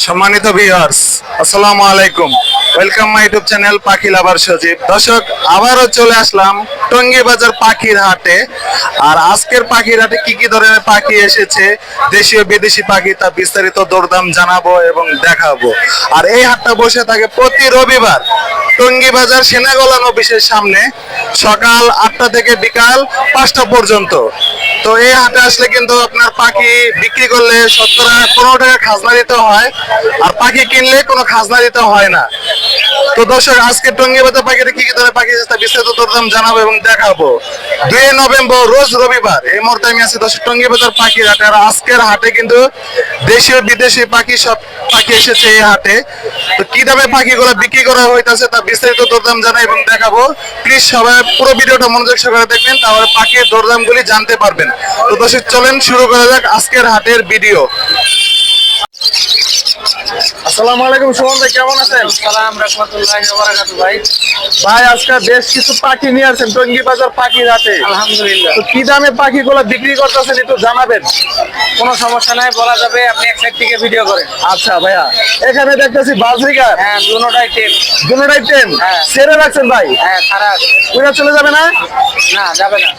সম্মানিত ভিউয়ার্স, আসসালামু আলাইকুম। ওয়েলকাম মাই ইউটিউব চ্যানেল পাখি লাভার সজীব। দর্শক, আবারও চলে আসলাম টঙ্গী বাজার পাখির হাটে। আর আজকের পাখির হাটে কি কি ধরনের পাখি এসেছে, দেশীয় বিদেশি পাখি, তা বিস্তারিত দরদাম জানাবো এবং দেখাবো। আর এই হাটটা বসে থাকে প্রতি রবিবার টঙ্গী বাজার সেনাগোলান অফিসের সামনে, সকাল 8টা থেকে বিকাল 5টা পর্যন্ত। তো এই হাটে আসলে কিন্তু আপনার পাখি বিক্রি করলে 15 টাকা খাজনা দিতে হয়, আর পাখি কিনলে কোনো খাজনা দিতে হয় না। তো দর্শক, আজকে টঙ্গী বাজার পাখিতে কি কি ধরনের পাখি আছে তা বিস্তারিত দরদাম জানাবো এবং দেখাবো। 2 নভেম্বর রোজ রবিবার এই মুহূর্তে আমি আছি দর্শক টঙ্গী বাজার পাখির হাটে। আর আজকের হাটে কিন্তু দেশীয় বিদেশি পাখি সব পাখি এসেছে এই হাটে। তো কি দামে পাখিগুলো বিক্রি করা হইতাছে তা বিস্তারিত দরদাম জানাই এবং দেখাবো। প্লিজ সবাই পুরো ভিডিওটা মনোযোগ সহকারে দেখবেন, তাহলে পাখির দরদামগুলি জানতে পারবেন। তো দর্শক, চলেন শুরু করা যাক আজকের হাটের ভিডিও। আসসালামু আলাইকুম সুমন ভাই, কেমন আছেন? সালাম রাহমাতুল্লাহি ওয়া বারাকাতুহু। ভাই ভাই, আজকে বেশ কিছু পাখি নিয়ে আসছেন টঙ্গী বাজার পাখির হাটে। আলহামদুলিল্লাহ। তো কি দামে পাখিগুলো বিক্রি করতেছেন একটু জানাবেন। কোনো সমস্যা নাই, বলা যাবে। আপনি এক সাইড থেকে ভিডিও করেন। আচ্ছা ভাইয়া, এখানে দেখতেছি বাজরিকার। হ্যাঁ, দুটোটাই টেপ। দুটোটাই টেম। হ্যাঁ। ছেড়ে রাখছেন ভাই? হ্যাঁ, খারাপ ওরা চলে যাবে না? না, যাবে না।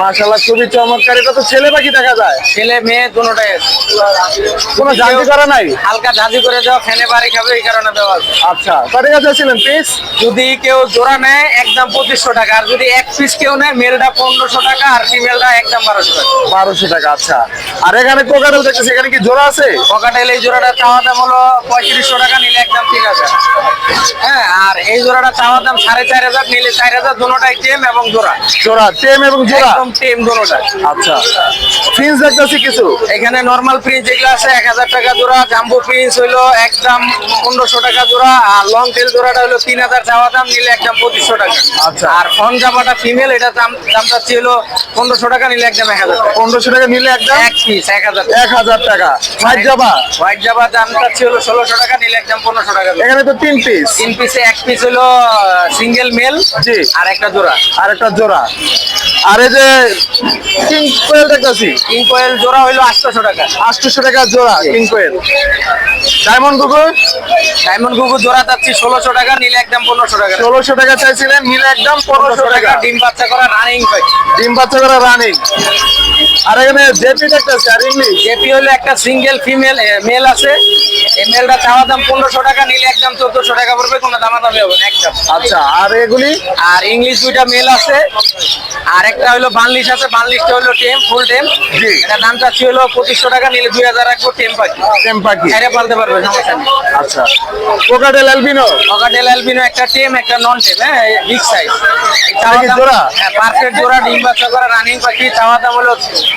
মাশাআল্লাহ, খুবই চমৎকার। এটা তো ছেলে পাখি দেখা যায়। ছেলে মেয়ে দুটোটাই আছে। কোনো জাতি করা নাই? হালকা ঝাঁঝি করে দেওয়া, ফ্যানে বাড়ি খাবে এই কারণে দেওয়া আছে। আচ্ছা, কত কাছে ছিলেন পিস? যদি কেউ জোড়া নেয় একদম 2500 টাকা, আর যদি এক পিস কেউ নেয় মেলটা 1500 টাকা আর ফিমেলটা একদম 1200 টাকা। 1200 টাকা। আচ্ছা, আর এখানে কোকাটেল দেখতেছি, এখানে কি জোড়া আছে? পকাটেল এই জোড়াটা চাওয়া দাম হলো 3500 টাকা, নিলে একদম 3000। হ্যাঁ, আর এই জোড়াটা চাওয়া দাম 4500, নিলে 4000। দুটোটাই টেম এবং জোড়া। জোড়া টেম এবং জোড়া। একদম টেম দুটোটা। আচ্ছা, ফিন্স দেখতেছি কিছু। এখানে নরমাল প্রিন্স যেগুলো আছে 1000 টাকা জোড়া, জাম্বো প্রিন্স হইলো একদম 1500 টাকা জোড়া, আর লং টেল জোড়াটা হলো 3000 চাওয়া দাম, নিলে একদম 2500 টাকা। আচ্ছা। আর ফন জামাটা ফিমেল, এটা দামটা ছিল 1500 টাকা, নিলে একদম 1000 টাকা। 1500 টাকা নিলে একদম এক পিস 1000। 1000 টাকা। হোয়াইট জাবা? হোয়াইট জাবা দামটা ছিল 1600 টাকা, নিলে একদম 1500 টাকা। এখানে তো 3 পিস। 3 পিসে এক পিস হলো সিঙ্গেল মেল, জি, আর একটা জোড়া। আর একটা জোড়া। আর এই যে কিং কোয়েল দেখতেছি, কিং কোয়েল জোড়া হইলো 800 টাকা। 800 টাকা জোড়া কিং কোয়েল। ডায়মন্ড গুগল? ডায়মন্ড গুগু জোড়া যাচ্ছি 1600 টাকা, নিলে একদম 1500 টাকা। 1600 টাকা চাইছিলেন, নিলে একদম 1500 টাকা। ডিম বাচ্চা করা রানিং পাই। ডিম বাচ্চা করা রানিং। আর এখানে জেপি দেখতেছি আর ইংলিশ। জেপি হলো একটা সিঙ্গেল ফিমেল মেল আছে। এই মেলটা চাওয়া দাম 1500 টাকা, নিলে একদম 1400 টাকা পড়বে, কোনো দামাদামি হবে না একদম। আচ্ছা, আর এগুলি? আর ইংলিশ দুইটা মেল আছে, আর একটা হলো বানলিশ আছে। বানলিশটা হলো টেম, ফুল টেম। জি। এটা দামটা ছিল 2500 টাকা, নিলে 2000 রাখবো। টেম পাখি, টেম পাখি। এরে পালতে পারবে, সমস্যা নেই। আচ্ছা, কোকাটেল অ্যালবিনো? ককাটেল অ্যালবিনো একটা টেম, একটা নন টেম। হ্যাঁ, বিগ সাইজ। জোড়া? হ্যাঁ, পারফেক্ট জোড়া, ডিম বাচ্চা করা রানিং পাখি। চাওয়া দাম হলো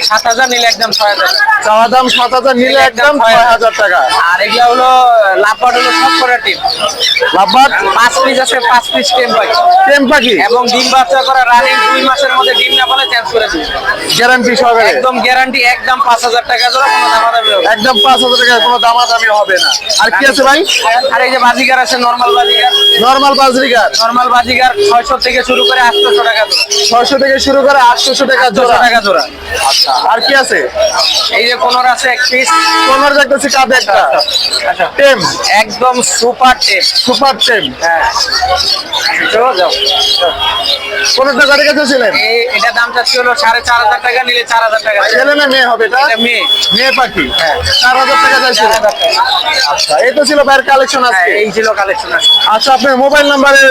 7000, নিলে একদম 6000। চাওয়া দাম 7000, নিলে একদম 6000 টাকা। আর এগুলা হলো লাভবার্ড, হলো সব করা টিম। লাভবার্ড 5 পিস আছে, 5 পিস টেম পাখি। টেম পাখি এবং ডিম বাচ্চা করা রানিং, 2 মাসের মধ্যে ডিম না বলে চেঞ্জ করে দিবে। গ্যারান্টি সহকারে? একদম গ্যারান্টি, একদম 5000 টাকা জোড়া, কোনো দামাদামি হবে না। একদম 5000 টাকা, কোনো দামাদামি হবে না। আর কি আছে ভাই? আর এই যে বাজিগার আছে, normal Baazigar. Normal বাজরিকার? Normal Baazigar 600 থেকে শুরু করে 800 টাকা জোড়া। 600 থেকে শুরু করে 800 টাকা 800 জোড়া। টাকা জোড়া। আচ্ছা, আর কি আছে? এই যে কোনর আছে এক পিস। কোনর দেখতেছি কাঁধে একটা। আচ্ছা, টেম, একদম সুপার টেপ। সুপার টেম। হ্যাঁ, চলো যাও। কোনটা গাড়ি কাছে ছিলেন? এটা দামটা ছিল 4500 টাকা, নিলে 4000 টাকা। ছেলে না মেয়ে হবে এটা? এটা মেয়ে। মেয়ে পাখি। হ্যাঁ। 4000 টাকা চাইছিল। 4000 টাকা। আচ্ছা, এই তো ছিল ভাইয়ের কালেকশন হ্যাঁ, আজকে। এই ছিল কালেকশন আছে। আচ্ছা, আপনার মোবাইল নাম্বারে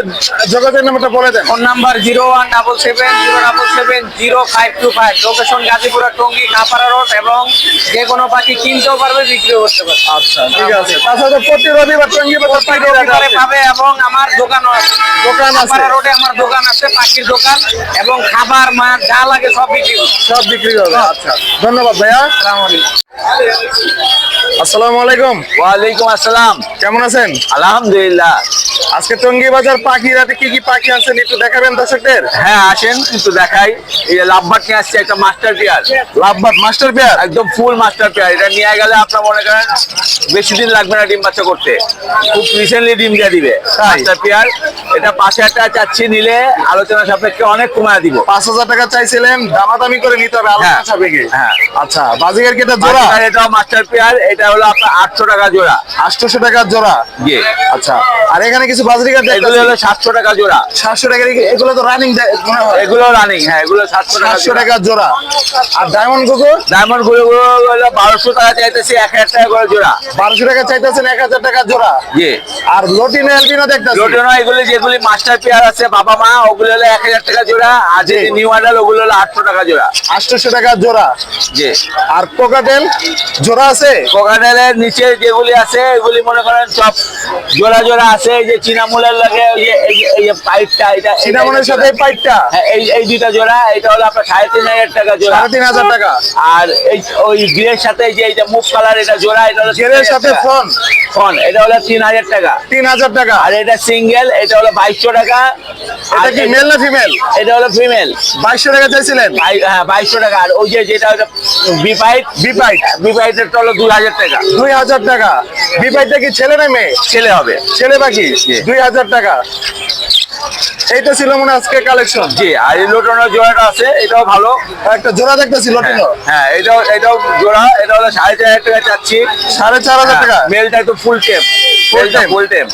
যোগাযোগের নাম্বারটা বলে দেন। Phone number 01770770525। Location Gazipur, Tongi, Kapara road. এবং যে কোনো পাখি কিনতেও পারবে, বিক্রিও করতে পারবে। আচ্ছা, ঠিক আছে। তাছাড়া প্রতি রবিবার টঙ্গী বাজার পাখি রবিবারে পাবে, এবং আমার দোকানও আছে। দোকান আছে? কাপাড়া রোডে আমার দোকান আছে, পাখির দোকান। এবং খাবার, মাছ যা লাগে সব বিক্রি করি। সব বিক্রি হবে। আচ্ছা, ধন্যবাদ ভাইয়া। আসসালামু আলাইকুম। আসসালামু আলাইকুম। ওয়ালাইকুম আসসালাম। কেমন আছেন? আলহামদুলিল্লাহ। আজকে টঙ্গী বাজার পাখির হাটে কি কি পাখি আছেন একটু দেখাবেন দর্শকদের? হ্যাঁ আসেন কিন্তু দেখাই। এই যে লাভবার্ড নিয়ে আসছে একটা master pair, lovebird master pair. একদম ফুল মাস্টার পেয়ার। এটা নিয়ে গেলে আপনার মনে করেন বেশি দিন লাগবে না ডিম বাচ্চা করতে, খুব রিসেন্টলি ডিম দিয়ে দিবে মাস্টার পেয়ার। এটা 5,000 টাকা চাচ্ছি, নিলে আলোচনা সাপেক্ষে অনেক কমায় দিব। 5,000 টাকা চাইছিলেন, দামাদামি করে নিতে হবে আলোচনা হ্যাঁ। সাপেক্ষে। হ্যাঁ। আচ্ছা, বাজিগার কি এটা জোড়া? আর এটাও মাস্টার পেয়ার, এটা হলো আপনার 800 টাকা জোড়া। 800 টাকা জোড়া। জি। আচ্ছা, আর এখানে কিছু বাজিগার এগুলো হলো 700 টাকা জোড়া। 700 টাকা। এগুলো তো রানিং মনে হয়। এগুলো রানিং, হ্যাঁ এগুলো 700 টাকা 700 টাকা জোড়া। আর ডায়মন্ড গুগু ডায়মন্ড গুলো হলো 1200 টাকা চাইতেছি, 1000 টাকা করে জোড়া। 1200 টাকা চাইতেছেন, 1000 টাকা জোড়া। জি। আর লটিনো এলবিনো দেখতেছি। লোটেনো এগুলি যেগুলি মাস্টার পেয়ার আছে বাবা মা, ওগুলো হলো 1000 টাকা জোড়া। আর যে নিউ আডাল ওগুলো হলো 800 টাকা জোড়া। 800 টাকা জোড়া। জি। আর কোকাটেল জোড়া আছে? কোকাটেলের নিচে যেগুলি আছে এগুলি মনে করেন সব জোড়া জোড়া আছে। এই যে চিনামুলের লাগে এই যে পাইপটা, এটা সিনামনের সাথে এই পাইপটা। হ্যাঁ, এই দুইটা জোড়া। এটা হলো আপনার 3500 টাকা জোড়া। 3500 টাকা। আর এই ওই গ্রের সাথে এই যে মুভ কালার এটা জোড়া, এটা হলো জেলের সাথে ফোন ফোন, এটা হলো 3000 টাকা। 3000 টাকা। আর এটা সিঙ্গেল, এটা হলো 2200 টাকা। এটা কি মেল না ফিমেল? এটা হলো ফিমেল। 2200 টাকা চাইছিলেন? হ্যাঁ 2200 টাকা। আর ওই যে যেটা বিপাইট, বিপাইটের হলো 2000 টাকা। 2000 টাকা। বিপাইটা কি ছেলে না মেয়ে? ছেলে হবে। ছেলে পাখি। 2000 টাকা। এই তো ছিল মনে হয় আজকে কালেকশন। জি। আর এই লোটনের জোড়াটা আছে, এটাও ভালো। একটা জোড়া দেখতেছি লটিনো। হ্যাঁ এটাও জোড়া। এটা হলো 4500 টাকা চাচ্ছি। 4500 টাকা। মেলটা একটু ফুল টেপ। ফুল টেপ।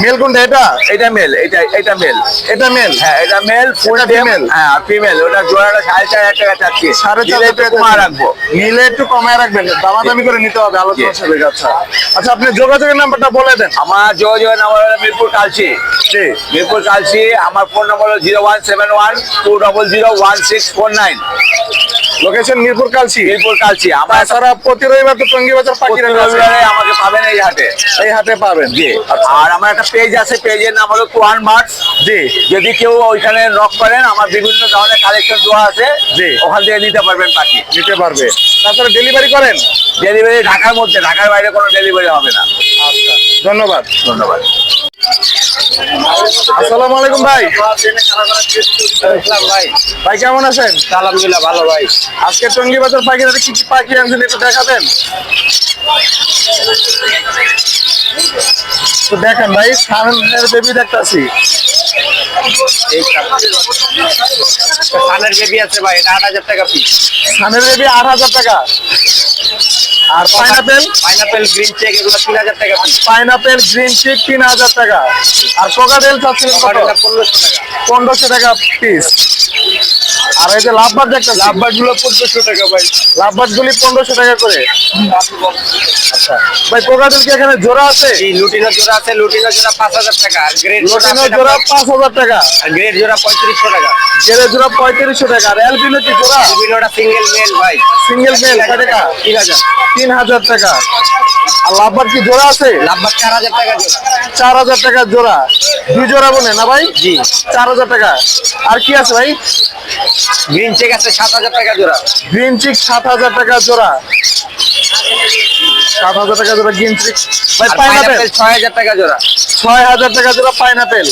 মেল কোনটা এটা? এটা মেল, এটা মেল। এটা মেল। হ্যাঁ এটা মেল, ফুল এটা টেপ। female? হ্যাঁ ফিমেল। ওটা জোড়াটা 4500 টাকা চাচ্ছি। 4500 টাকা কমা রাখবো। নিলে একটু কমায় রাখবেন, দামাদামি করে নিতে হবে আলোচনা সাপেক্ষে। আচ্ছা আচ্ছা, আপনি যোগাযোগের নাম্বারটা বলে দেন। আমার যোগাযোগের নাম্বার হলো মিরপুর কালচি। জি। মিরপুর কালচি। আমার ফোন নম্বর হলো 0171-200-1649। লোকেশন মিরপুর কালচি। মিরপুর কালচি। আমার তাছাড়া প্রতি রবিবার তো টঙ্গী বাজার প্রতি পাখির হাট আছে। রবিবারে আমাকে পাবেন এই হাটে। এই হাটে পাবেন। জি। আচ্ছা। আর আমার একটা পেজ আছে, পেজের নাম হলো কুয়ান বার্ডস। জি। যদি কেউ ওইখানে নক করেন, আমার বিভিন্ন ধরনের কালেকশন দেওয়া আছে। জি। ওখান থেকে নিতে পারবেন পাখি। নিতে পারবে। তাছাড়া ডেলিভারি করেন? ডেলিভারি ঢাকার মধ্যে, ঢাকার বাইরে কোনো ডেলিভারি হবে না। আচ্ছা, ধন্যবাদ। ধন্যবাদ। আসসালামু আলাইকুম ভাই। ভাই ভাই কেমন আছেন? আলহামদুলিল্লাহ ভালো ভাই। আজকে টঙ্গী বাজার পাখির হাটে কি কি পাখি আনছেন একটু দেখাবেন? তো দেখেন ভাই, সানের বেবি দেখতেছি। এই কানের বেবি আছে ভাই, এটা 8000 টাকা পিস। সানের বেবি 8000 টাকা। আর পাইনাপেল? পাইনাপেল গ্রিন চেক এগুলো 3000 টাকা পিস। পাইনাপেল গ্রিন চিক 3000 টাকা। আর কোকাটেল চাচ্ছিলেন কত? 1500 টাকা। 1500 টাকা পিস। আর এই যে লাভবার্ড দেখতেছি, লাভবার্ড গুলো 1500 টাকা ভাই। লাভবার্ড গুলি 1500 টাকা করে। আচ্ছা ভাই, কোকাটেল কি এখানে জোড়া আছে? এই লুটিনো জোড়া আছে, লুটিনো জোড়া 5000 টাকা। আর গ্রেড লটিনো জোড়া 5000 টাকা। আর গ্রেড জোড়া 3500 টাকা। জেলে জোড়া 3500 টাকা। আর অ্যালবিনো কি জোড়া? এগুলোটা সিঙ্গেল মেল ভাই। সিঙ্গেল মেল কয় টাকা? 3000। 3000 টাকা। আর লাভবার্ড কি জোড়া আছে? লাভবার্ড 4000 টাকা জোড়া। 4000 টাকা জোড়া। দুই জোড়া বলে না ভাই? জি। 4000 টাকা। আর কি আছে ভাই? গ্রিন চেক আছে 7000 টাকা জোড়া। গ্রিন চিক 7000 টাকা জোড়া। 7000 টাকা জোড়া গ্রিন চিক। ভাই আর পাইনাপেল পাইনাপেল 6000 টাকা জোড়া। 6000 টাকা জোড়া পাইনাপেল।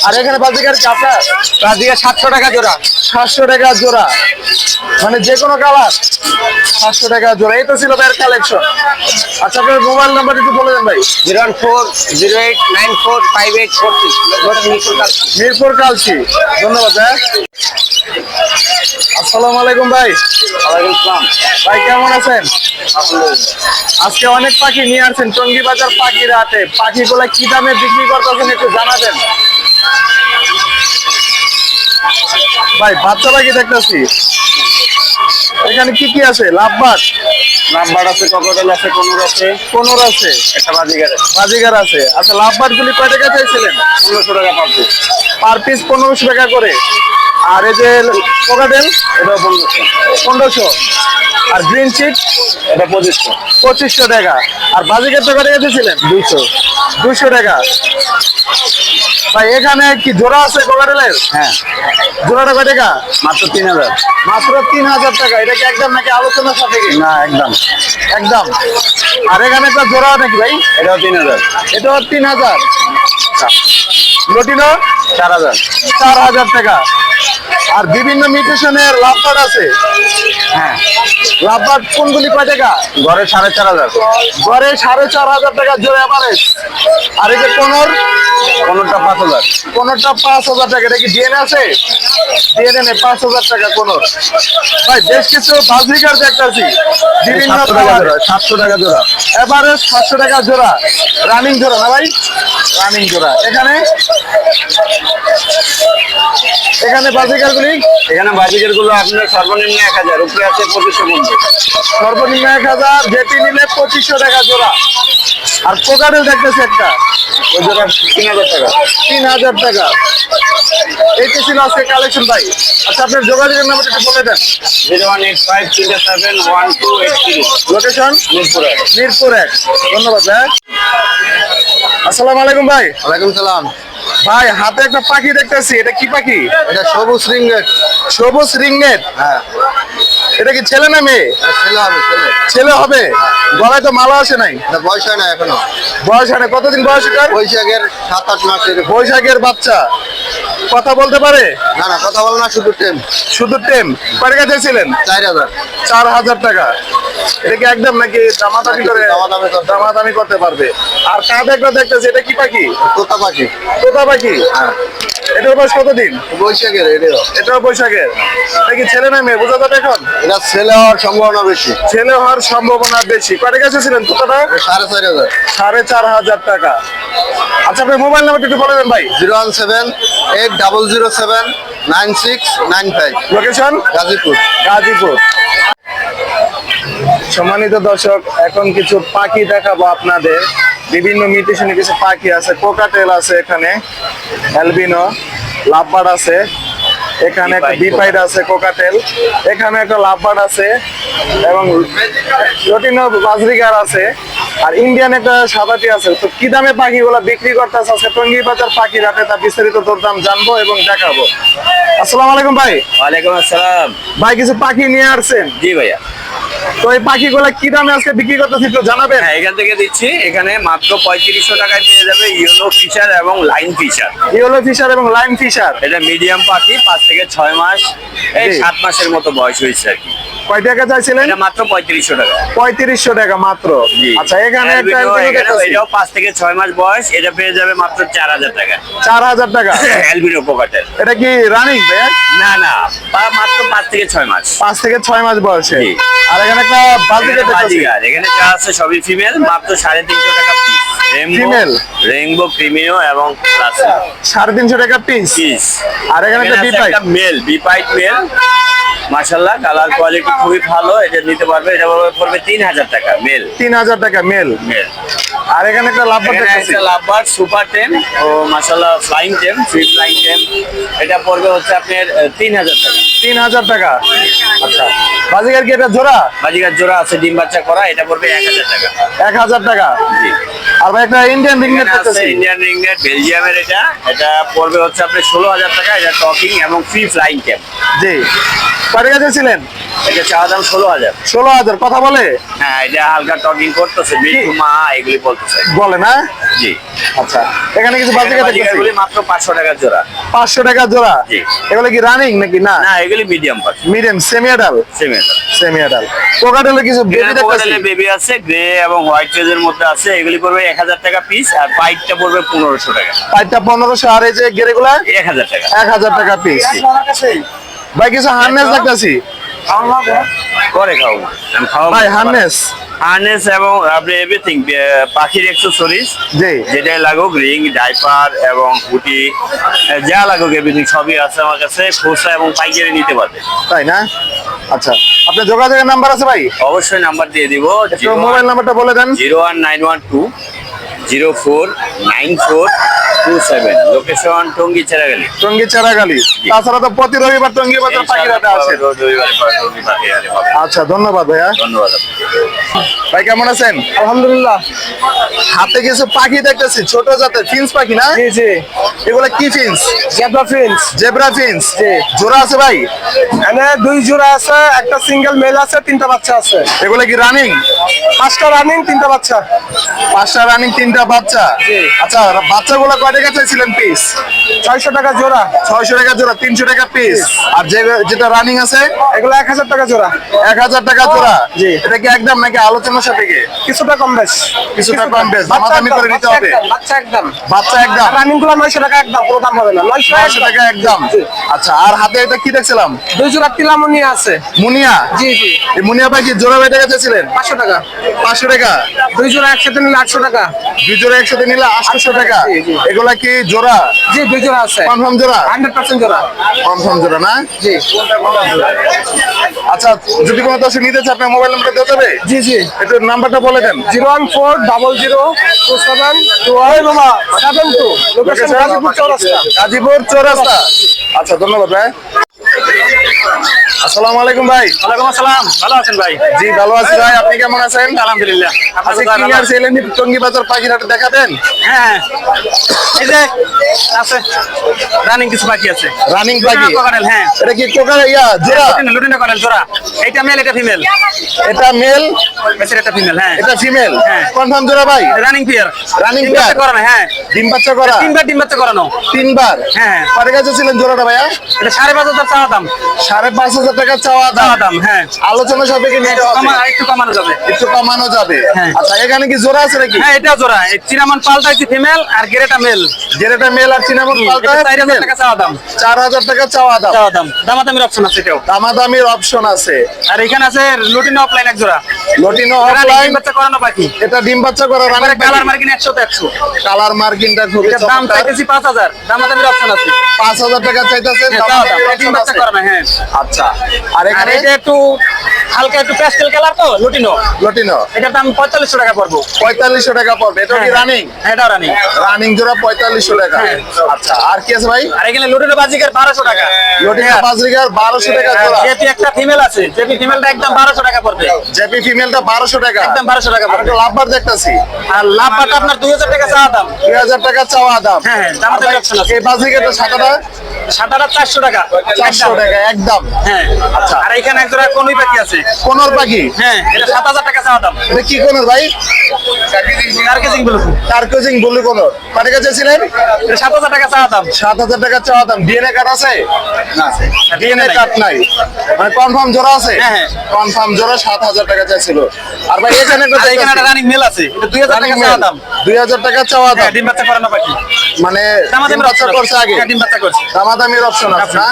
আর এখানে বাজিকার কি আপনার? তার দিকে 700 টাকা জোড়া। 700 টাকা জোড়া। মানে যে কোনো কালার 700 টাকা জোড়া। এই তো ছিল ভাইয়ের কালেকশন। আচ্ছা, আপনার মোবাইল নাম্বার একটু বলে দেন ভাই। 01408945846। মিরপুর কালচি। ধন্যবাদ ভাই। আসসালামু আলাইকুম ভাই। ওয়ালাইকুম আসসালাম। ভাই কেমন আছেন? আলহামদুলিল্লাহ। আজকে অনেক পাখি নিয়ে আসছেন টঙ্গী বাজার পাখির হাটে। পাখিগুলা কি দামে বিক্রি করতেছেন একটু জানাবেন ভাই। বাচ্চা পাখি দেখতেছি। এখানে কি কি আছে? লাভবার্ড, নাম্বার আছে, ককটেল আছে, কোনুর আছে, কোনোর আছে, একটা বাজিগার আছে। বাজিগার আছে। আচ্ছা, লাভবার্ড গুলি কয় টাকা চাইছিলেন? 1500 টাকা পার পিস। পার পিস 1500 টাকা করে। আর এই যে কোকাটেল এটাও 1500। 1500। আর গ্রিন চিক এটা 2500। 2500 টাকা। আর বাজিগার তো কয় টাকা দিয়েছিলেন? 200। 200 টাকা। ভাই এখানে কি জোড়া আছে কোকাটেলের? হ্যাঁ, জোড়াটা কয় টাকা? মাত্র 3000। মাত্র 3000 টাকা। এটা কি একদম নাকি আলোচনার সাপেক্ষে? না, একদম। একদম। আর এখানে একটা জোড়া নাকি ভাই? এটাও 3000। এটাও 3000। লটিনো 4000। 4000 টাকা। আর বিভিন্ন মিউটেশনের লাভবার্ড আছে। হ্যাঁ, লাভবার্ড কোনগুলি কয় টাকা? ঘরে 4500। গড়ে 4500 টাকা জোড়া এভারেজ। আর এই যে কোনর, কোনটা 5000। কোনরটা 5000 টাকা। এটা কি ডিএনএ আছে? ডিএনএ 5000 টাকা কোনর। ভাই বেশ কিছু বাজরিকার দেখতেছি বিভিন্ন 700 টাকা জোড়া। 700 টাকা জোড়া। এভারেজ 700 টাকা জোড়া। রানিং জোড়া না ভাই? রানিং জোড়া। এখানে এখানে বাজিকার গুলি এখানে বাজিকের গুলো আপনার সর্বনিম্ন 1000, উপরে আছে 2500 পর্যন্ত। সর্বনিম্ন 1000, যেটি নিলে 2500 টাকা জোড়া। আর কোকাটেল দেখতেছি একটা, ওই জোড়া 3000 টাকা। 3000 টাকা। এইটা ছিল আজকে কালেকশন ভাই। আচ্ছা আপনার যোগাযোগের নাম্বারটা একটু বলে দেন। 01853771283। লোকেশন মিরপুরে। মিরপুর 1। ধন্যবাদ ভাই। আসসালামু আলাইকুম ভাই। ওয়ালাইকুম সালাম। ভাই হাতে একটা পাখি দেখতেছি, এটা কি পাখি? এটা সবুজ রিংগেট। সবুজ রিংনেট। হ্যাঁ, এটা কি ছেলে না মেয়ে? ছেলে হবে ছেলে। ছেলে হবে। গলায় তো মালা আসে নাই। এটা বয়স হয় না এখনো। বয়স হয় না। কতদিন বয়স এটার? বৈশাখের 7-8 মাস এরকম। বৈশাখের বাচ্চা। কথা বলতে পারে? না না, কথা বল না, শুধু টেম। শুধু টেম। কয় টাকা চাইছিলেন? 4000। 4000 টাকা। এটা কি একদম নাকি দামাদামি করে? দামাদামি করতে- দামাদামি করতে পারবে। আর কাঁধে একটা দেখতেছি, এটা কি পাখি? তোতা পাখি। তোতা পাখি। এটার বয়স কতদিন? বৈশাখের এটাও। এটাও বৈশাখের। এটা কি ছেলে না মেয়ে বোঝা যাবে এখন? এটা ছেলে হওয়ার সম্ভাবনা বেশি। ছেলে হওয়ার সম্ভাবনা বেশি। কয় টাকা চাইছিলেন তোতাটা? 4500। 4500 টাকা। আচ্ছা আপনার মোবাইল নাম্বারটা একটু বলে দেন ভাই। 01780079695। লোকেশন গাজীপুর। গাজীপুর। সম্মানিত দর্শক, এখন কিছু পাখি দেখাবো আপনাদের। বিভিন্ন মিউটেশনে কিছু পাখি আছে। কোকাটেল আছে, এখানে অ্যালবিনো, লাভবার্ড আছে, এখানে একটা বিপাইড আছে, কোকাটেল, এখানে একটা লাভবার্ড আছে এবং লটিনো বাজরিগার আছে। আর ইন্ডিয়ান একটা সাদাটি আছে। তো কি দামে পাখিগুলো বিক্রি করতেছে আজকে টঙ্গী বাজার পাখির হাটে, তার বিস্তারিত দরদাম জানবো এবং দেখাবো। আসসালামু আলাইকুম ভাই। ওয়ালাইকুম আসসালাম। ভাই কিছু পাখি নিয়ে আসছেন, জি ভাইয়া। তো এই পাখিগুলো কি দামে আজকে বিক্রি করতেছি একটু জানাবেন? হ্যাঁ, এখান থেকে দিচ্ছি। এখানে মাত্র 3500 টাকায় পেয়ে যাবে ইয়েলো ফিশার এবং লাইন ফিশার। ইয়েলো ফিশার এবং লাইন ফিশার। এটা মিডিয়াম পাখি, 5 থেকে 6 মাস, এই জি। 7 মাসের মতো বয়স হয়েছে আর কি। কয় টাকা চাইছিলেন? এটা মাত্র 3500 টাকা। 3500 টাকা মাত্র। জি। আচ্ছা এখানে একটা অ্যালবিনো, অ্যালবিনো দেখতেছি। এটাও 5 থেকে 6 মাস বয়স, এটা পেয়ে যাবে মাত্র 4000 টাকা। 4000 টাকা। Albino cockatiel. এটা কি রানিং ভাই? না না, মাত্র 5 থেকে 6 মাস। 5 থেকে 6 মাস বয়সে। জি। আর এখানে একটা বাজিকার এখানে দেখতেছি। বাজিগার, এখানে যা আছে সবই ফিমেল, মাত্র 350 টাকা পিস। Female? রেইনবো, ক্রিমিনো এবং রাসেল 350 টাকা পিস। পিস। আর এখানে একটা বিপাইড। মেল, বিপাইট মেল, মাশাআল্লাহ, কালার কোয়ালিটি খুবই ভালো। এটা নিতে পারবে। এটা পড়বে 3000 টাকা মেল। 3000 টাকা মেল। মেল। আর এখানে একটা লাভবার্ড এখানে দেখতেছি। একটা লাভবার্ড সুপার টেম ও মাশাআল্লাহ flying tame, free flying tame. এটা পড়বে হচ্ছে আপনার 3000 টাকা। 3000 টাকা। আচ্ছা বাজিকার কি এটা জোড়া? বাজিগার জোড়া আছে, ডিম বাচ্চা করা, এটা পড়বে 1000 টাকা। 1000 টাকা। জি। আর ভাই একটা ইন্ডিয়ান রিংনেট এখানে আছে দেখতেছি। ইন্ডিয়ান রিংনেট, বেলজিয়ামের। এটা পড়বে হচ্ছে আপনার 16000 টাকা। এটা টকিং এবং ফ্রি ফ্লাইং টেম। জি। কয় টাকা চাইছিলেন? এটা চাওয়া দাম 16000। 16000। কথা বলে? হ্যাঁ, এটা হালকা টকিং করতেছে, বিটু মা এগুলি বলতেছে। বলে না? জি। আচ্ছা এখানে কিছু বাজিকার দেখতেছি। বাজিগারগুলি মাত্র 500 টাকা জোড়া। 500 টাকা জোড়া। জি। এগুলো কি রানিং নাকি না? না, এগুলি মিডিয়াম পাখি, medium semi adult. Semi. Semi adult. কোকাটেলে কিছু বেবি এখানে দেখতেছি। কোকাটেলের বেবি আছে, গ্রে এবং হোয়াইট ফেজের মধ্যে আছে। এগুলি পড়বে 1000 টাকা পিস, আর পাইটটা পড়বে 1500 টাকা। পাইটটা 1500। আর এই যে গেরেগুলা 1000 টাকা। 1000 টাকা পিস। ভাই কিছু হার্নেস দেখতেছি। করে খাও, আমি খাওয়াবো। ভাই হার্নেস। হার্নেস এবং আপনি এভরিথিং, পাখির অ্যাক্সেসরিজ জি। যেটাই লাগুক, রিং, ডাইপার এবং হুটি, যা লাগুক এভরিথিং সবই আছে আমার কাছে। খুচরা এবং পাইকারি নিতে পারবে। তাই না? আচ্ছা আপনার যোগাযোগের নাম্বার আছে ভাই? অবশ্যই নাম্বার দিয়ে দিব। মোবাইল নাম্বারটা বলে দেন। 01912049427। লোকেশন টঙ্গী চেরাগালি। টঙ্গী চারাগালি। তাছাড়া তো প্রতি রবিবার টঙ্গী বাজার পাখির হাটে আসে। রবিবারে টঙ্গী পাখি হাটে হবে। আচ্ছা ধন্যবাদ ভাইয়া। ধন্যবাদ আপনাকে। ভাই কেমন আছেন? আলহামদুলিল্লাহ। হাতে কিছু পাখি দেখতেছি, ছোট জাতের ফিন্স পাখি না? জি জি। এগুলা কি ফিন্স? জেব্রা ফিন্স। জেব্রা ফিন্স। জি। জোড়া আছে ভাই? এখানে 2 জোড়া আছে, একটা সিঙ্গেল মেল আছে, 3টা বাচ্চা আছে। এগুলা কি রানিং? 5টা রানিং, 3টা বাচ্চা। 5টা রানিং, 3টা বাচ্চা। জি। আচ্ছা, বাচ্চাগুলো কয় টাকা চাইছিলেন পিস? 600 টাকা জোড়া। 600 টাকা জোড়া, 300 টাকা পিস। আর যেটা রানিং আছে এগুলো 1000 টাকা জোড়া। 1000 টাকা জোড়া। জি। এটা কি একদম নাকি আলোচনার সাপেক্ষে? কিছুটা কম বেশ। কিছুটা কম বেশ, দামাদামি করে নিতে হবে। বাচ্চা একদম। বাচ্চা একদম রানিং গুলো 900 টাকা একদম, কোনো দাম হবে না। 900 টাকা একদম। জি। আচ্ছা, আর হাতে এটা কি দেখছিলাম? 2 জোড়া তিলামনি আছে। মুনিয়া। জি জি। এই মুনিয়া ভাই কি জোড়া কয় টাকা চাইছিলেন? 500 টাকা। 500 টাকা। 2 জোড়া একসাথে নিলে 800 টাকা। 2 জোড়া একসাথে নিলে 800 টাকা। জি, জি। এগুলা কি জোড়া? জি 2 জোড়া আছে। কনফার্ম জোড়া? 100% জোড়া। কনফার্ম জোড়া না? জি আচ্ছা, যদি কোনো দর্শক নিতে চায় আপনার মোবাইল নাম্বারটা দিতে হবে? জি জি। একটু নাম্বারটা বলে দেন। 01400272772। লোকেশন গাজীপুর চৌরাস্তা। গাজীপুর চৌরাস্তা। আচ্ছা, ধন্যবাদ ভাই। আসসালামু আলাইকুম ভাই। ওয়ালাইকুম আসসালাম। ভালো আছেন ভাই? জি ভালো আছি ভাই, আপনি কেমন আছেন? আলহামদুলিল্লাহ। আজকে কি আর ছিলেন টঙ্গী বাজার পাখিরহাটে দেখাবেন? হ্যাঁ এই যে আছে রানিং কিছু বাকি আছে। রানিং পাখি? কোকারেল। হ্যাঁ এটা কি কোকার ইয়া জোড়া? লুটিনো কোকারেল জোড়া। এইটা মেল, এটা ফিমেল। এটা মেল, এটা ফিমেল। হ্যাঁ এটা ফিমেল। হ্যাঁ। কনফার্ম জোড়া ভাই? Running pair. রানিং ডিম পেয়ার? বাচ্চা করানো। হ্যাঁ ডিম বাচ্চা করা? 3বার ডিম বাচ্চা করানো। 3বার? হ্যাঁ। কত কাছে ছিলেন জোড়াটা ভাইয়া? এটা 5,500 চাওয়া দাম। 5,500 টাকা চাওয়া চাওয়া দাম। দাম। হ্যাঁ আলোচনা সাপেক্ষে নিতে হবে। একটু কমানো যাবে। একটু কমানো যাবে। হ্যাঁ। আচ্ছা, এখানে কি জোড়া আছে নাকি? হ্যাঁ এটা জোড়া। এই চিনামন পাল্টাইছি ফিমেল আর গেরেটা মেল। যেটা মেল আর চিনামন পাল্টা এটা 4,000 টাকা চাওয়া দাম। 4,000 টাকা চাওয়া দাম। চাওয়া দাম। দামাদামির অপশন আছে এটাও। দামাদামির অপশন আছে। আর এখানে আছে লুটিনো অফলাইন এক জোড়া। লটিনো রানিং অফলাইন। ডিম বাচ্চা করানো বাকি। এটা ডিম বাচ্চা করা রানিং কালার মার্কিন 100-100। কালার মার্কিনটা খুবই এটার দাম চমৎকার। চাইতেছি 5,000। দামাদামির অপশন আছে। 5,000 টাকা চাইতেছেন, হ্যাঁ, চাওয়া দাম। দামাদামির ডিম option বাচ্চা আছে। করানো। হ্যাঁ আচ্ছা, আর আর এখানে এটা একটু হালকা একটু প্যাস্টেল কালার তো লুটিনো। লটিনো এটার দাম 4,500 টাকা পড়বো। 4,500 টাকা পড়বে। এটা কি রানিং? হ্যাঁ এটাও রানিং। রানিং জোড়া 4,500 টাকা। হ্যাঁ। আচ্ছা, আর কি আছে ভাই? আর এখানে লুটিনো বাজিকার 1,200 টাকা। লটিনো বাজরিগার 1,200 টাকা জোড়া। জেপি একটা ফিমেল আছে। জেপি ফিমেলটা একদম 1,200 টাকা পড়বে। জেপি ফিমেলটা 1,200 টাকা। একদম 1,200 টাকা আর পড়বে। একটা লাভবার দেখতাছি, আর লাভ বাটা আপনার 2,000 টাকা চাওয়া দাম। 2,000 টাকা চাওয়া দাম। হ্যাঁ, হ্যাঁ, দামাদামির option আছে। এই বাজরিগারটা সাদাটা সাদাটা 400 টাকা। 400 টাকা একদম। হ্যাঁ আচ্ছা। আর এখানে এক জোড়া কনুই পাখি আছে। কোনর পাখি? হ্যাঁ এটা 7,000 টাকা চাওয়া দাম। এটা কি কোনর ভাই? কার্কেজিং বলুন। কার্কোজিং ব্লু কোনর। কত কাছে ছিলেন? এটা 7,000 টাকা চাওয়া দাম। 7,000 টাকা চাওয়া দাম। ডিএনএ কার্ড আছে? ডিএনএ নাই। কার্ড নাই, মানে কনফার্ম জোড়া আছে? হ্যাঁ, হ্যাঁ। কনফার্ম জোড়া 7,000 টাকা চাইছিল। আর ভাই এখানে আর এখানে একটা রানিং মেল আছে। এটা 2,000 টাকা চাওয়া দাম। 2,000 টাকা চাওয়া দাম। হ্যাঁ ডিম বাচ্চা করানো পাখি। মানে দামাদামির ডিম বাচ্চা option করছে আছে। আগে? হ্যাঁ, ডিম বাচ্চা করছে। দামাদামির অপশন আছে না?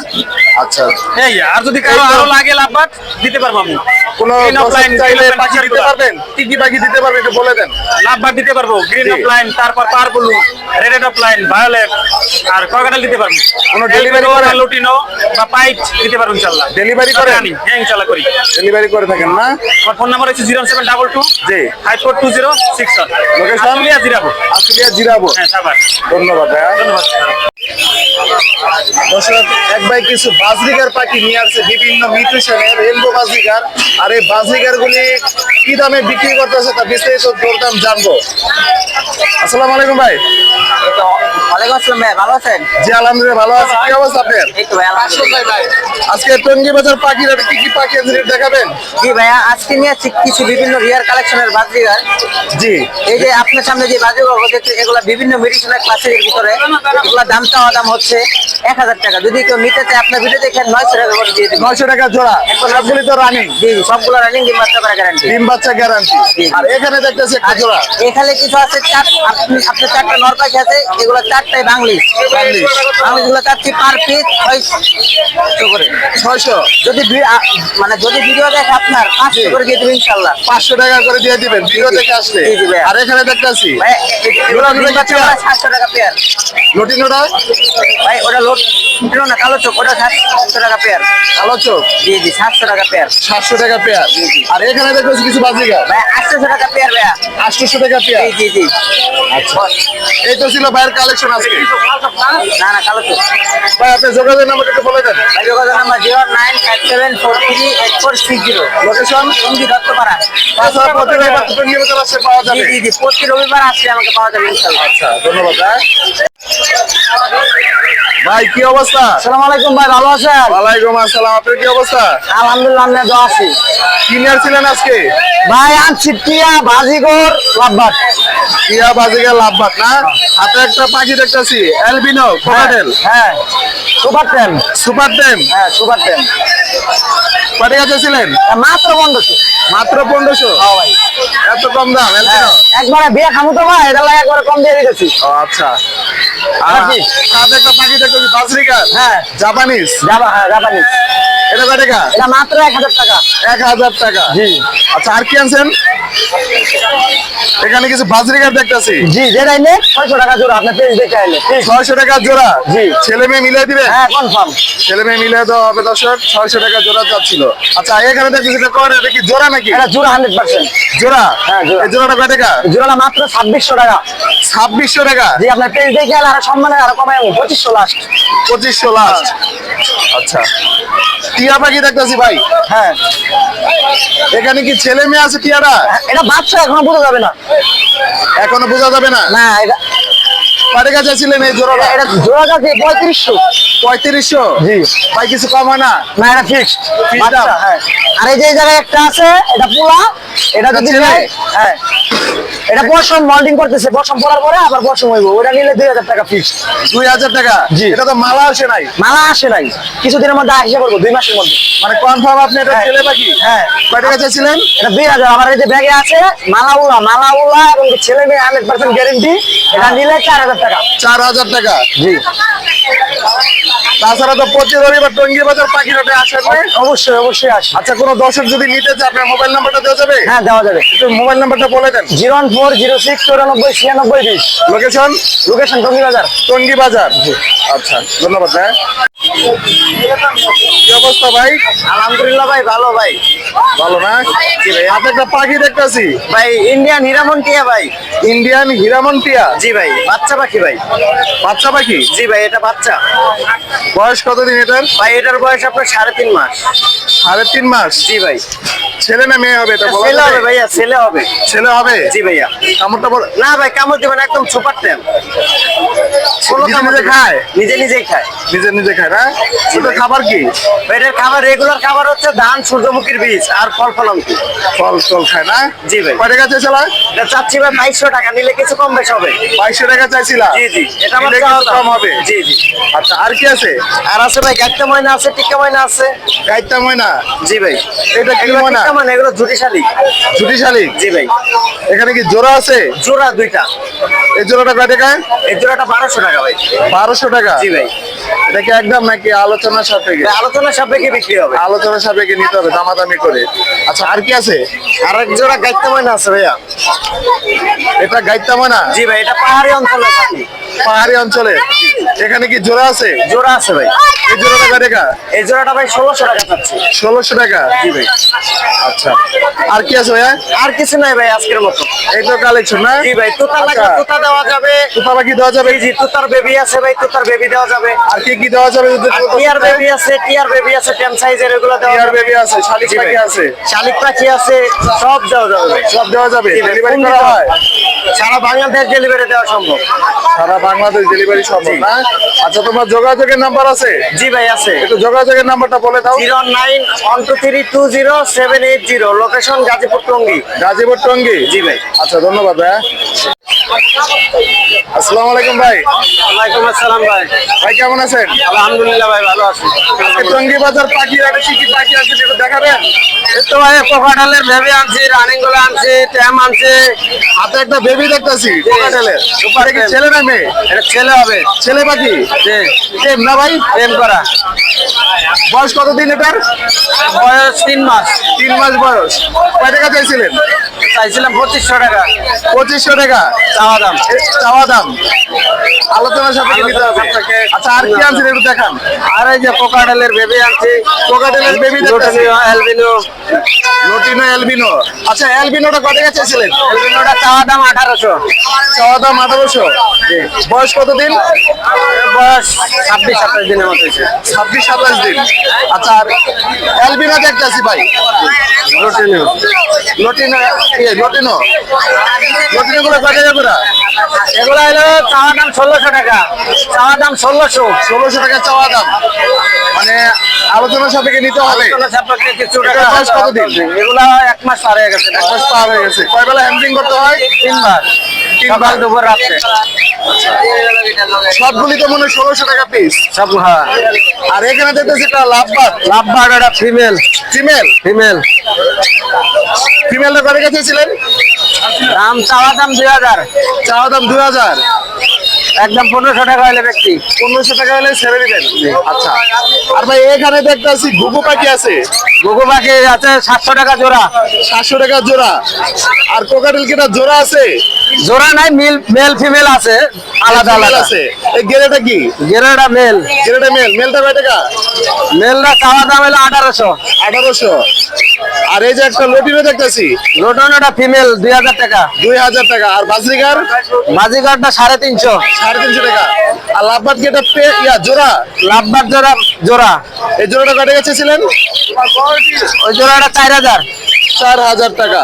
আচ্ছা, এই আর যদি কারো এই তো। আরো লাগে লাভ বাট দিতে পারবো আমি। কোনো Green দর্শক offline, চাইলে green offline পাখি দিতে t-shirt পারবেন? কি কি পাখি দিতে পারবেন একটু বলে দেন। লাভ বাট দিতে পারবো। গ্রিন জি। অফ লাইন, তারপর par blue, red opaline, violet আর ককাটেল দিতে পারবো। কোনো delivery করেন? লুটিনো বা পাইট দিতে পারবো ইনশাআল্লাহ। Delivery করেন? জানি। হ্যাঁ ইনশাআল্লাহ করি। ডেলিভারি করে থাকেন না? আমার ফোন নাম্বার হচ্ছে 07222 জি। 542061। লোকেশন? আশুলিয়া জিরাবো। আসলে জিরাবো। হ্যাঁ সাবার। ধন্যবাদ ভাইয়া। ধন্যবাদ। দর্শক, এক ভাই কিছু বাজরিগার পাখি নিয়ে আসছে, বিভিন্ন মিউটেশনের রেনবো বাজরিগার। আর এই বাজরিগার গুলি কি দামে বিক্রি করতেছে তা বিস্তারিত দরদাম জানবো। আসসালামু আলাইকুম ভাই। ওয়ালাইকুম আসসালাম ভাই, ভালো আছেন? জি আলহামদুলিল্লাহ ভালো আছি, কি অবস্থা আপনার? এই তো ভাই আলহামদুলিল্লাহ। আজকে টঙ্গী বাজার পাখির হাটে কি কি পাখি আছে একটু দেখাবেন? জি ভাইয়া, আজকে নিয়ে আসছি কিছু বিভিন্ন রিয়ার কালেকশনের বাজরিগার। জি। এই যে আপনার সামনে যে বাজরিগার দেখছেন, এগুলা বিভিন্ন মেডিসিনের ক্লাসের ভিতরে। এগুলা দাম চাওয়া দাম হচ্ছে 1,000 টাকা। যদি কেউ নিতে চায় আপনার ভিডিও দেখেন 900 টাকা করে দিয়ে দিবেন। 900 টাকা জোড়া। সবগুলি তো রানিং? জি জি, সবগুলো রানিং ডিম বাচ্চা করা গ্যারান্টি। ডিম বাচ্চা গ্যারান্টি। আর এখানে দেখতেছি একটা জোড়া। এখানে কিছু আছে আপনার 4টা নর পাখি আছে, এগুলো 4টাই বাংলিশ। বাংলিশগুলো চাচ্ছি পার পিস 600 করে। 600? যদি মানে যদি ভিডিও দেখে আপনার 500 করে দিয়ে দেবেন ইনশাআল্লাহ। 500 টাকা করে দিয়ে দিবেন ভিডিও দেখে আসলে। জি, জি ভাইয়া। আর এখানে দেখতেছি ভাই এগুলো ডিম বাচ্চা করা 700 টাকা পেয়ার। লটিনোটা ভাই ওটা লোড ছিল না, কালো চোখ, ওটা 700 টাকা পেয়ার। কালো চোখ জি জি, 700 টাকা পেয়ার। 700 টাকা পেয়ার। আর এখানে দেখতেছি কিছু বাজিগার। ভাই 800 টাকা পেয়ার ভাইয়া। 800 টাকা পেয়ার। জি জি আচ্ছা, এই তো ছিল ভাইয়ের কালেকশন আজকে। না না কালো তো ভাই আপনি যোগাযোগের নাম্বারটা একটু বলে দেন। যোগাযোগ নাম্বার 0957438460 লোকেশন সঙ্গী দত্তপাড়া। তাছাড়া প্রতি রবিবার তো টঙ্গী বাজার আসলে পাওয়া জি যাবে। জি জি প্রতি রবিবার আসলে আমাকে পাওয়া যাবে ইনশাআল্লাহ। আচ্ছা, ধন্যবাদ ভাই। ভাই কি অবস্থা? আসসালামু আলাইকুম ভাই, ভালো আছেন? ওয়ালাইকুম আসসালাম, আপনার কি অবস্থা? আলহামদুলিল্লাহ, আমি দোয়া আছি। কি নিয়েছিলেন আজকে? ভাই আনছি টিয়া বাজিগর লাভবাট। টিয়া বাজিকা লাভবাট না? হাতে একটা পাখি দেখতেছি, অ্যালবিনো কোকাটেল। হ্যাঁ সুপার টেন। সুপার টেম। হ্যাঁ সুপার টেন কত টাকা ছিলেন? মাত্র 1500। মাত্র 1500। হ্যাঁ ভাই, এত কম দাম অ্যালবিনো? একবারে বিয়ে খামু তো ভাই, এটা লাগে একবারে কম দিয়ে দিতেছি। ও আচ্ছা। আর পাখি। হাতে একটা পাখি দেখতেছি, বাজরিকার। হ্যাঁ জাপানিজ। হ্যাঁ জাপানি। এটা কত টাকা? এটা মাত্র 1000 টাকা। 1000 টাকা। জি আচ্ছা, আর কি আনছেন? এখানে কিছু বাজরিকার দেখতেছি। জি, যেটাই নে 600 টাকা জোড়া, আপনি পেজ দেখে আইলে। 600 টাকা জোড়া। জি। ছেলে মেয়ে মিলিয়ে দিবে? হ্যাঁ কনফার্ম। ছেলে মেয়ে মিলিয়ে দেওয়া হবে দর্শক। 600 টাকা জোড়া চাচ্ছিল। আচ্ছা, এখানে দেখতেছি এটা কত? এটা কি জোড়া নাকি? এটা জোড়া 100%। জোড়া। হ্যাঁ, জোড়া। এই জোড়াটা কত টাকা? জোড়াটা মাত্র 2600 টাকা। 2600 টাকা। জি, আপনার পেজ দেখে আইলে আরো সম্মানে আরো কমাই 2500 লাস্ট। 2500 লাস্ট। আচ্ছা, টিয়া পাখি দেখতেছি ভাই। হ্যাঁ এখানে কি ছেলে মেয়ে আছে টিয়ারা? এটা বাচ্চা, এখনো বোঝা যাবে না। এখনো বোঝা যাবে না। না এটা কত টাকা চাইছিলেন এই জোড়াটা? এটা জোড়া কাছে 3500। 3500। জি। ভাই কিছু কম হয় না? না এটা ফিক্সড Fixed বাচ্চা। দাম? হ্যাঁ, আর এই যে এই জায়গায় একটা আছে, এটা পোলা। এটা এটা যদি ছেলে? নেয়, হ্যাঁ এটা পশম মল্ডিং করতেছে, পশম পড়ার পরে আবার পশম হইব, ওটা নিলে 2000 টাকা ফিক্সড। 2000 টাকা। জি। এটা তো মালা আসে নাই। মালা আসে নাই, কিছুদিনের মধ্যে আসে পড়বো, 2 মাসের মধ্যে। মানে কনফার্ম আপনি এটা হ্যাঁ। ছেলে পাখি? হ্যাঁ। কয় টাকা চাইছিলেন? এটা 2000। আমার এই যে ব্যাগে আছে মালাউলা এবং ছেলে মেয়ে 100% গ্যারেন্টি। এটা নিলে 4000 টাকা। 4000 টাকা। জি তাছাড়া তো প্রতি রবিবার টঙ্গী বাজার পাখি হাটে আসেন না? অবশ্যই অবশ্যই আসে। আচ্ছা, কোনো দর্শক যদি নিতে চায় আপনার মোবাইল নাম্বারটা দেওয়া যাবে? হ্যাঁ দেওয়া যাবে। একটু মোবাইল নাম্বারটা বলে দেন। 01406949620। লোকেশন লোকেশন টঙ্গী বাজার। টঙ্গী বাজার। আচ্ছা, ধন্যবাদ ভাই। কি অবস্থা ভাই? আলহামদুলিল্লাহ ভাই, ভালো ভাই। ভালো না? হাতে একটা পাখি দেখতেছি, ভাই ইন্ডিয়ান হিরামন টিয়া ভাই। ইন্ডিয়ান হিরামন টিয়া। জি ভাই, বাচ্চা পাখি ভাই। বাচ্চা পাখি। জি ভাই, এটা বাচ্চা। বয়স কতদিন এটার? ভাই এটার বয়স আপনার 3.5 মাস। 3.5 মাস। জি ভাই। ছেলে না মেয়ে হবে এটা বলা ছেলে যাবে? হবে ভাইয়া, ছেলে হবে। ছেলে হবে। জি ভাইয়া। কামড়টা বল। না ভাই কামড় দিবেন, একদম সুপার টেম। নিজে নিজে খায়? নিজে নিজেই খায়। নিজে নিজে খায় না? ওটার খাবার কি? ভাই, এটার খাবার রেগুলার খাবার হচ্ছে ধান, সূর্যমুখীর বীজ আর ফল ফলান্তি। ফল টল খায় না? জি ভাই। কয় টাকা চাইছিল? এটা চাচ্ছি ভাই 2200 টাকা, নিলে কিছু কম বেশ হবে। 2200 টাকা চাইছিলা? জি জি, এটা আমার নিলে চাওয়া কিছু দাম। কম হবে। জি জি। আচ্ছা, আর কি আছে? আর আছে ভাই গাইতে ময়না আছে, টিকা ময়না আছে। গাইতা ময়না। জি ভাই। এটা কি এগুলো ময়না? টিকা ময়না, এগুলো ঝুটি শালিক। ছুটি শালিক। জি ভাই। এখানে কি জোড়া আছে? জোড়া 2টা। এই জোড়াটা কয় টাকা? এই জোড়াটা 1200 টাকা ভাই। 1200 টাকা। জি ভাই। এটা কি একদম নাকি আলোচনা সাপেক্ষে? ভাই, আলোচনা সাপেক্ষে বিক্রি হবে। আলোচনা সাপেক্ষে নিতে হবে দামাদামি করে। আচ্ছা, আর কি আছে? আর এক জোড়া গাইতে ময়না আছে ভাইয়া। এটা গাইতা ময়না। জি ভাই, এটা পাহাড়ি অঞ্চলে থাকে। পাহাড়ি অঞ্চলে। এখানে কি জোড়া আছে? জোড়া আছে ভাই। এই জোড়াটা কয় টাকা? এই জোড়াটা ভাই 1600 টাকা চাচ্ছি। 1600 টাকা। জি ভাই। আচ্ছা, আর কি আছে ভাইয়া? আর কিছু নাই ভাই আজকের মতো। এই তো কালেকশন না? জি ভাই, তোতা লাগবে, আচ্ছা, তোতা দেওয়া যাবে। তোতা পাখি দেওয়া যাবে? জি জি, তোতার বেবি আছে ভাই, তোতার বেবি দেওয়া যাবে। আর কি কি দেওয়া যাবে? টিয়ার বেবি আছে, টিয়ার বেবি আছে, টেম সাইজের, এগুলো দেওয়া টিয়ার যাবে। বেবি আছে, শালিক জি ভাই। পাখি আছে, শালিক পাখি আছে, সব দেওয়া যাবে ভাই। সব দেওয়া যাবে। জি ভাই, ডেলিভারি কোন করা দিতে হয়? সারা বাংলাদেশ ডেলিভারি দেওয়া সম্ভব। সারা বাংলাদেশ ডেলিভারি সম্ভব না? আচ্ছা, তোমার যোগাযোগের নাম্বার আছে? জি ভাই আছে। একটু যোগাযোগের নাম্বারটা বলে দাও। 09123207780, লোকেশন গাজীপুর টঙ্গী। গাজীপুর টঙ্গী। জি ভাই। আচ্ছা, ধন্যবাদ ভাইয়া। আসসালামু আলাইকুম ভাই। ওয়ালাইকুম আসসালাম ভাই। ভাই কেমন আছেন? আলহামদুলিল্লাহ ভাই, ভালো আছি। আজকে টঙ্গী বাজার পাখি হাটে কি কি পাখি আছে একটু দেখাবেন? এই তো ভাই কোকাটালের বেবি আনছি, রানিং গুলো আনছি, ট্যাম আনছি। হাতে একটা বেবি দেখতেছি কোকাটেলের। এটা কি ছেলে না মেয়ে? এটা ছেলে হবে। ছেলে পাখি। জি, টেম না ভাই? প্রেম করা। বয়স কতদিন এটার? বয়স 3 মাস। 3 মাস বয়স। কয় টাকা চাইছিলেন? চাইছিলাম 2500 টাকা 2500 টাকা চাওয়া দাম। চাওয়া দাম, আলোচনার সাথে নিতে হবে। সাপেক্ষে। আচ্ছা আর কি আনছেন একটু দেখান। আর এই যে কোকাটেলের বেবি আনছি, কোকাটেলের বেবি দেখতেছি, লোটিনো, অ্যালবিনো। লটিনো অ্যালবিনো। আচ্ছা অ্যালবিনোটা কত টাকা চাইছিলেন? অ্যালবিনোটা চাওয়া দাম 1800, চাওয়া দাম 1800। বয়স কতদিন? বয়স 26-27 দিনের মতো হয়েছে। 26-27 দিন। আচ্ছা আর অ্যালবিনো দেখতেছি ভাই, লোটিনো, লটিনো লটিনো লটিনো গুলো কত টাকা করে? এগুলো হলো চাওয়া দাম 1600 টাকা, চাওয়া দাম 1600। 1600 টাকা চাওয়া দাম, মানে আলোচনার সাপেক্ষে নিতে হবে। কোনো সাপেক্ষে কিছু টাকা। এটার বয়স কতদিন? এগুলা 1 মাস পার হয়ে গেছে। 1 মাস পার হয়ে গেছে। কয় বেলা হ্যান্ডলিং করতে হয়? 3 বার, সকাল দুপুর রাত্রে। সবগুলি তো মনে হয় 1600 টাকা পিস। সব হ্যাঁ। আর এখানে দেখতেছি একটা লাভবাদ, লাভবার এটা ফিমেল, ফিমেল। ফিমেল। ফিমেলটা কত টাকা চাইছিলেন? দাম চাওয়া দাম 2000, চাওয়া দাম 2000। একদম 1500 টাকা হলে ব্যক্তি। 1500 টাকা হলে ছেড়ে দিবেন। আচ্ছা আর ভাই এখানে দেখতেছি ঘুঘু পাখি আছে, ঘুঘু পাখি আছে 700 টাকা জোড়া। 700 টাকা জোড়া। আর কোকাটেল কিটা জোড়া আছে? জোড়া নাই, মেল ফিমেল আছে আলাদা Female আলাদা। আছে। এই গেরেটা কি? গেরেটা মেল, গেরেটা মেল। মেলটা কয় টাকা? মেলটা চাওয়া দাম হলো 1800। 1800। আর এই যে একটা লটিনো দেখতেছি, লোটনটা ফিমেল 2000 টাকা। 2000 টাকা। আর বাজরিগার বাজিগারটা 350। 350 টাকা। আর লাভবাদ কি এটা জোড়া? লাভবার জোড়া, জোড়া এই জোড়াটা কয় টাকা চেয়েছিলেন? ওই জোড়াটা 4000। 4000 টাকা।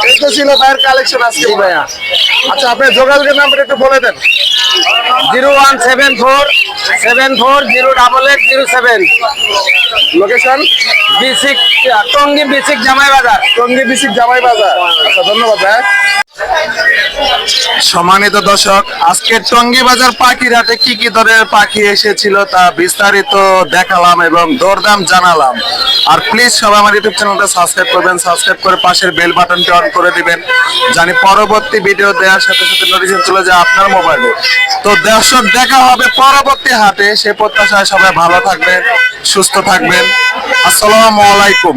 এই তো ছিল ভাইয়ের কালেকশন আজকে ভাইয়া। আচ্ছা আপনার যোগাযোগের নাম্বার একটু বলে দেন। 01747408807। লোকেশন বিসিক, টঙ্গী বিসিক জামাই বাজার। টঙ্গী বিসিক জামাই বাজার। আচ্ছা ধন্যবাদ ভাই। সম্মানিত দর্শক, আজকে টঙ্গী বাজার পাখির হাটে কি কি ধরনের পাখি এসেছিল তা বিস্তারিত দেখালাম এবং দরদাম জানালাম। আর প্লিজ সবাই আমার ইউটিউব চ্যানেলটা সাবস্ক্রাইব করবেন, সাবস্ক্রাইব করে পাশের বেল বাটনটি অন করে দিবেন, জানি পরবর্তী ভিডিও দেওয়ার সাথে সাথে নোটিফিকেশন চলে যায় আপনার মোবাইলে। তো দর্শক দেখা হবে পরবর্তী হাটে, সে প্রত্যাশায় সবাই ভালো থাকবেন, সুস্থ থাকবেন। আসসালামু আলাইকুম।